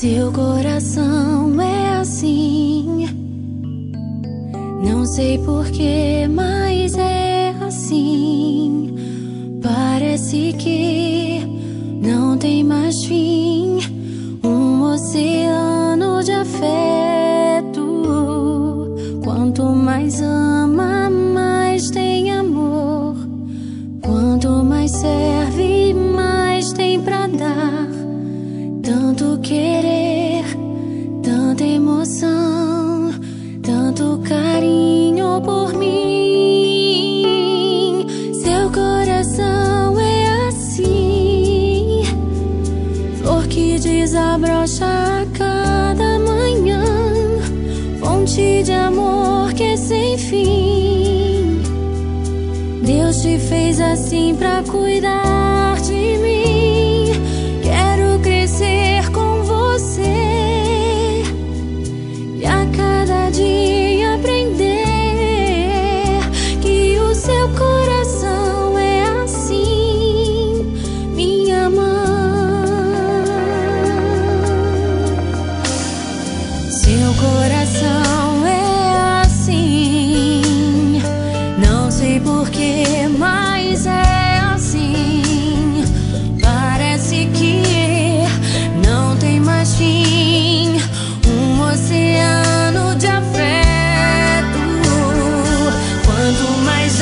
Seu coração é assim, não sei porquê, mas é assim. Parece que não tem mais fim, um oceano de afeto. Quanto mais ama, mais tem amor. Quanto mais serve, mais tem pra dar. Tanto querer, tanta emoção, tanto carinho por mim. Seu coração é assim, flor que desabrocha a cada manhã, fonte de amor que é sem fim. Deus te fez assim pra cuidar de mim. Quero crescer com você e a cada dia aprender que o seu coração é assim, minha mãe. Seu coração é assim, não sei porquê, mas é assim. Parece que não tem mais fim, um oceano de afeto. Quanto mais